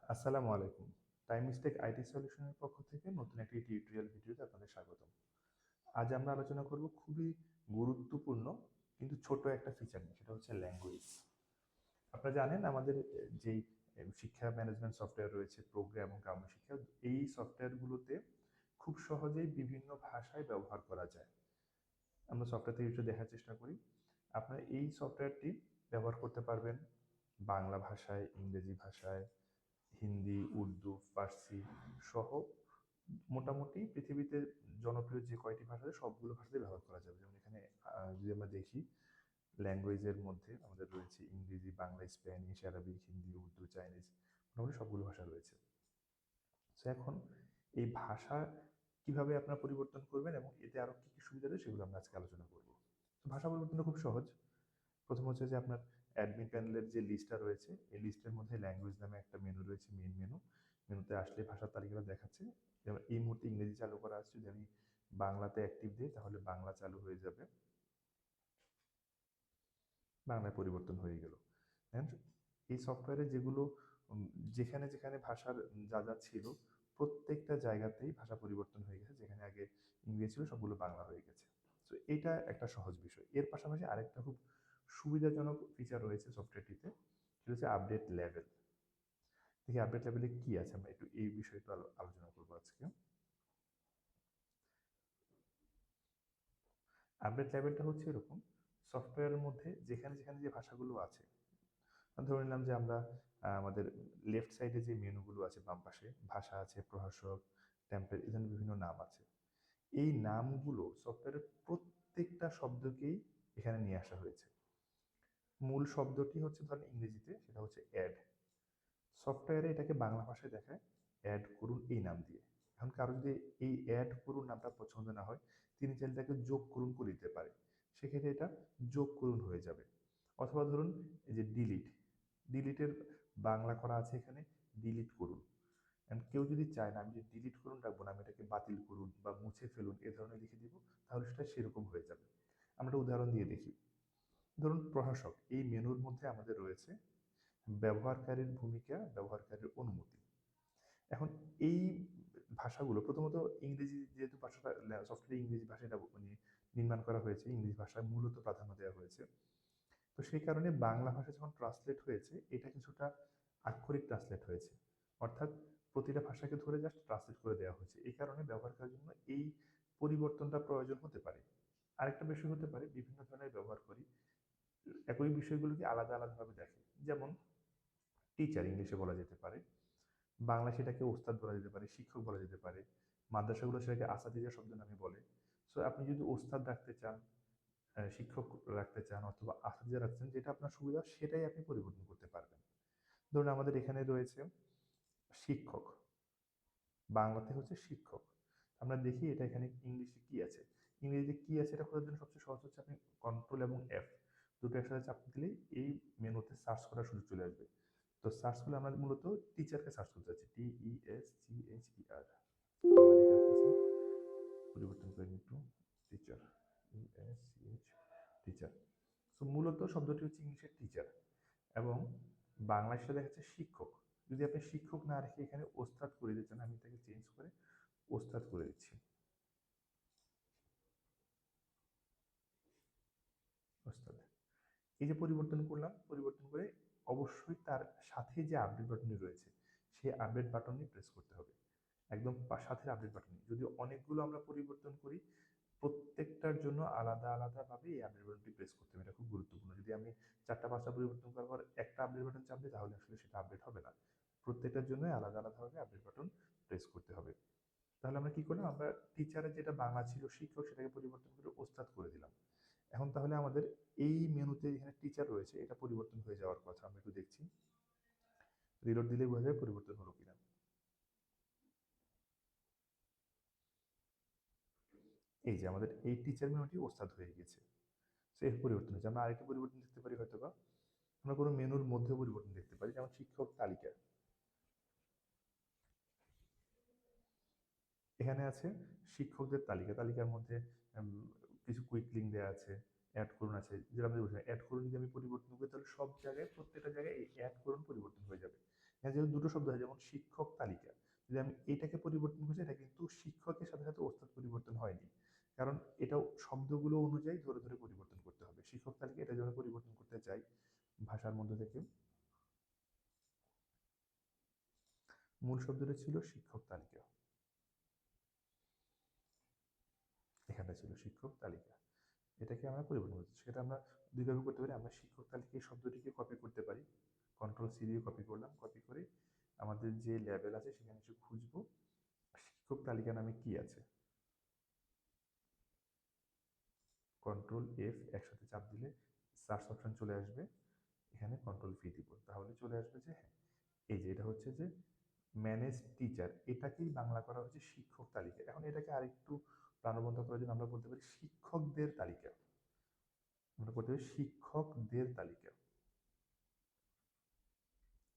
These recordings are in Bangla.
আসসালামু আলাইকুম। টাইম মিস্টেক আইটি সলিউশনের পক্ষ থেকে নতুন একটি টিউটোরিয়াল ভিডিওতে আপনাদের স্বাগতম। আজ আমরা আলোচনা করব খুবই গুরুত্বপূর্ণ কিন্তু ছোট একটা ফিচার নিয়ে, সেটা হচ্ছে ল্যাঙ্গুয়েজ। আপনারা জানেন আমাদের যেই শিক্ষা ম্যানেজমেন্ট সফটওয়্যার রয়েছে, প্রোগ্রাম এবং গ্রাম্য শিক্ষা, এই সফটওয়্যারগুলোতে খুব সহজেই বিভিন্ন ভাষায় ব্যবহার করা যায়। আমরা সফটওয়্যার থেকে একটু দেখার চেষ্টা করি। আপনারা এই সফটওয়্যারটি ব্যবহার করতে পারবেন বাংলা ভাষায়, ইংরেজি ভাষায়, হিন্দি, উর্দু, ফার্সি সহ মোটামুটি পৃথিবীতে জনপ্রিয় যে কয়টি ভাষা আছে সবগুলো ভাষাতেই ব্যবহার করা যাবে। যেমন এখানে যদি আমরা দেখি, ল্যাঙ্গুয়েজের মধ্যে আমাদের রয়েছে ইংরেজি, Bangla, Spanish, Arabic, Hindi, Urdu, Chinese, মোটামুটি সবগুলো ভাষা রয়েছে। সো এখন এই ভাষা কিভাবে আপনারা পরিবর্তন করবেন এবং এতে আরো কি কি সুবিধা রয়েছে সেগুলো আমরা আজকে আলোচনা করব। তো ভাষা পরিবর্তনটা খুব সহজ। প্রথম হচ্ছে যে আপনার অ্যাডমিন প্যানেলের যে লিস্টটা রয়েছে, এই লিস্টের মধ্যে ল্যাঙ্গুয়েজ নামে একটা মেনু রয়েছে, মেইন মেনু। মেনুতে আসলে ভাষার তালিকাটা দেখাচ্ছে। যেমন এই মুহূর্তে ইংরেজি চালু করা আছে, যদি আমি বাংলাতে অ্যাক্টিভ দিই তাহলে বাংলা চালু হয়ে যাবে, বাংলায় পরিবর্তন হয়ে গেল। এই সফটওয়্যারে যেগুলো উম, যেখানে যেখানে ভাষার যা যা ছিল প্রত্যেকটা জায়গাতেই ভাষা পরিবর্তন হয়ে গেছে। যেখানে আগে ইংরেজি ছিল সবগুলো বাংলা হয়ে গেছে। তো এটা একটা সহজ বিষয়। এর পাশাপাশি আরেকটা খুব সুবিধাজনক ফিচার রয়েছে সফটওয়্যারটিতে, সেটা হচ্ছে আপডেট লেভেল। দেখি আপডেট লেভেলে কি আছে, আমরা একটু এই বিষয়ে একটু আলোচনা করবো আজকে। আপডেট লেভেলটা হচ্ছে এরকম, সফটওয়্যারের মধ্যে যেখানে যেখানে যে ভাষাগুলো আছে, ধরে নিলাম যে আমরা আমাদের লেফট সাইডে যে মেনুগুলো আছে, বাম পাশে ভাষা আছে, প্রভাষক, টেমপ্লেট, এই ধরনের বিভিন্ন নাম আছে। এই নামগুলো সফটওয়্যারের প্রত্যেকটা শব্দকেই এখানে নিয়ে আসা হয়েছে। মূল শব্দটি হচ্ছে ধরেন ইংরেজিতে, সেটা হচ্ছে অ্যাড। সফটওয়্যারে এটাকে বাংলা ভাষায় দেখায় অ্যাড করুন এই নাম দিয়ে। এখন কারো যদি এই অ্যাড করুন নামটা পছন্দ না হয়, তিনি চাইলে তাকে যোগ করুন করে দিতে পারে। সেক্ষেত্রে এটা যোগ করুন হয়ে যাবে। অথবা ধরুন এই যে ডিলিট, ডিলিটের বাংলা করা আছে এখানে ডিলিট করুন। এন্ড কেউ যদি চায় না আমি যে ডিলিট করুন রাখবো না, আমি এটাকে বাতিল করুন বা মুছে ফেলুন এ ধরনের লিখে দিব, তাহলে সেটা সেরকম হয়ে যাবে। আমরা একটা উদাহরণ দিয়ে দেখি। ধরুন প্রশাসক, এই মেনুর মধ্যে আমাদের রয়েছে ব্যবহারকারীর ভূমিকা, ব্যবহারকারীর অনুমতি। এখন এই ভাষাগুলো প্রথমত ইংরেজি, যেহেতু ভাষাটা সফটওয়্যার ইংরেজি ভাষাটা মানে নির্মাণ করা হয়েছে, ইংরেজি ভাষায় মূলত প্রাধান্য দেওয়া হয়েছে। তো সেই কারণে বাংলা ভাষা যখন ট্রান্সলেট হয়েছে, এটা কিছুটা আক্ষরিক ট্রান্সলেট হয়েছে। অর্থাৎ প্রতিটা ভাষাকে ধরে জাস্ট ট্রান্সলেট করে দেওয়া হয়েছে। এই কারণে ব্যবহার করার জন্য এই পরিবর্তনটা প্রয়োজন হতে পারে। আরেকটা বিষয় হতে পারে, বিভিন্ন ধরনের ব্যবহার করি, একই বিষয়গুলোকে আলাদা আলাদাভাবে দেখে। যেমন টিচার ইংলিশে বলা যেতে পারে, বাংলা সেটাকে ওস্তাদ বলা যেতে পারে, শিক্ষক বলা যেতে পারে। মাদ্রাসাগুলো সেটাকে আসাতিজা শব্দ নামে বলে। সো আপনি যদি ওস্তাদ রাখতে চান, শিক্ষক রাখতে চান অথবা আসাতিজা রাখতে চান, যেটা আপনার সুবিধা সেটাই আপনি পরিবর্তন করতে পারবেন। ধরুন আমাদের এখানে রয়েছে শিক্ষক, বাংলাতে হচ্ছে শিক্ষক। আমরা দেখি এটা এখানে ইংলিশে কি আছে। ইংরেজিতে কি আছে এটা খোঁজার জন্য সবচেয়ে সহজ হচ্ছে আপনি কন্ট্রোল এবং এফ দুটো একসাথে চাপ দিলেই এই মেনুতে সার্চ করার সুযোগ চলে আসবে। তো সার্চ করলে আমরা মূলত টিচারকে সার্চ করতে চাচ্ছি, TESCHER। পরিবর্তন করে একটু টিচার, ESCH, টিচার। সো মূলত শব্দটি হচ্ছে ইংলিশের টিচার এবং বাংলায় সেটা দেখাচ্ছে শিক্ষক। যদি আপনি শিক্ষক না রেখে এখানে ওস্তাদ করে দিতে চান, আমি তাকে চেঞ্জ করে ওস্তাদ করে দিচ্ছি, ওস্তাদ। এই যে পরিবর্তন করলাম, পরিবর্তন করে অবশ্যই তার সাথে যে আপডেট বাটনটি রয়েছে সেই আপডেট বাটনে প্রেস করতে হবে। একদম সাথে আপডেট বাটনে যদি অনেকগুলো আমরা পরিবর্তন করি, প্রত্যেকটার জন্য আলাদা আলাদা ভাবে এই আপডেট বাটনটি প্রেস করতে হবে। এটা খুব গুরুত্বপূর্ণ। যদি আমি চারটা পাঁচটা পরিবর্তন করার পর একটা আপডেট বাটন চাপ দিই তাহলে আসলে সেটা আপডেট হবে না। প্রত্যেকটার জন্য আলাদা আলাদা ভাবে আপডেট বাটন প্রেস করতে হবে। তাহলে আমরা কি করলাম, আমরা টিচারের যেটা বাংলা ছিল শিক্ষক সেটাকে পরিবর্তন করে ওস্তাদ করে দিলাম। এখন তাহলে আমাদের এই মেনুতে এখানে টিচার রয়েছে, এটা পরিবর্তন হয়ে যাওয়ার কথা। আমরা একটু দেখছি, রিলোড দিলে বোঝা যায় পরিবর্তন হলো কিনা। এই যে আমাদের এই টিচার মেনুটি ওস্তাদ হয়ে গেছে। সো এর পরিবর্তন হয়েছে। আমরা আরেকটা পরিবর্তন দেখতে পারি হয়তোবা, আমরা কোনো মেনুর মধ্যে পরিবর্তন দেখতে পারি, যেমন শিক্ষক তালিকা। এখানে আছে শিক্ষকদের তালিকা, তালিকার মধ্যে কিছু কুইক লিঙ্ক দেওয়া আছে, অ্যাড করুন আছে, যেটা আমি বলছিলাম অ্যাড করুন যদি আমি পরিবর্তন করি তাহলে সব জায়গায় প্রত্যেকটা জায়গায় এই অ্যাড করুন পরিবর্তন হয়ে যাবে। এখানে যেহেতু দুটো শব্দ হয়, যেমন শিক্ষক তালিকা, যদি আমি এটাকে পরিবর্তন করছি, এটা কিন্তু শিক্ষকের সাথে সাথে ওস্তাদ পরিবর্তন হয়নি, কারণ এটাও শব্দগুলো অনুযায়ী ধরে ধরে পরিবর্তন করতে হবে। শিক্ষক তালিকা এটা যখন পরিবর্তন করতে চাই ভাষার মধ্যে থেকে, মূল শব্দটা ছিল শিক্ষক তালিকা, এখানটা ছিল শিক্ষক তালিকা, এটাকে আমরা পরিবর্তন করছি। সেটা আমরা দুইভাবে করতে পারি। আমরা শিক্ষক তালিকা এই শব্দটিকে কপি করতে পারি, কন্ট্রোল সি দিয়ে কপি করলাম, কপি করে আমাদের যে লেভেল আছে সেখানে এসে খুঁজবো শিক্ষক তালিকা নামে কি আছে, কন্ট্রোল এফ একসাথে চাপ দিলে সার্চ অপশন চলে আসবে, এখানে কন্ট্রোল ভি দিব, তাহলে চলে আসবে যে হ্যাঁ, এই যে এটা হচ্ছে যে ম্যানেজ টিচার, এটাকেই বাংলা করা হচ্ছে শিক্ষক তালিকা। এখন এটাকে আরেকটু প্রাণবন্ত করার জন্য আমরা বলতে পারি শিক্ষকদের তালিকা, আমরা করতে পারি শিক্ষকদের তালিকা,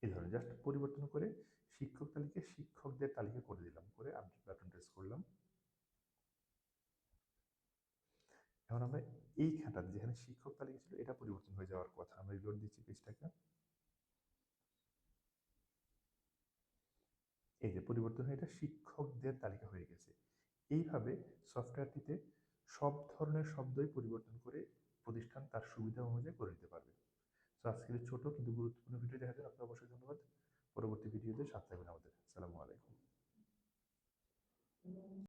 এই ধরনের জাস্ট পরিবর্তন করে শিক্ষক তালিকা শিক্ষকদের তালিকা করে দিলাম, করে আপডেট বাটন প্রেস করলাম। এখন আমরা এই খাতাতে যেখানে শিক্ষক তালিকা ছিল এটা পরিবর্তন হয়ে যাওয়ার কথা, আমরা রিলোড দিচ্ছি পেজটাকে, এই যে পরিবর্তন হয়ে এটা শিক্ষকদের তালিকা হয়ে গেছে। এইভাবে সফটওয়্যারটিতে সব ধরনের শব্দই পরিবর্তন করে প্রতিষ্ঠান তার সুবিধা অনুযায়ী করে নিতে পারবে। তো আজকের ছোট কিন্তু গুরুত্বপূর্ণ ভিডিও দেখার জন্য আপনাকে অবশ্যই ধন্যবাদ। পরবর্তী ভিডিওতে সাথে থাকবেন আমাদের। আসসালামু আলাইকুম।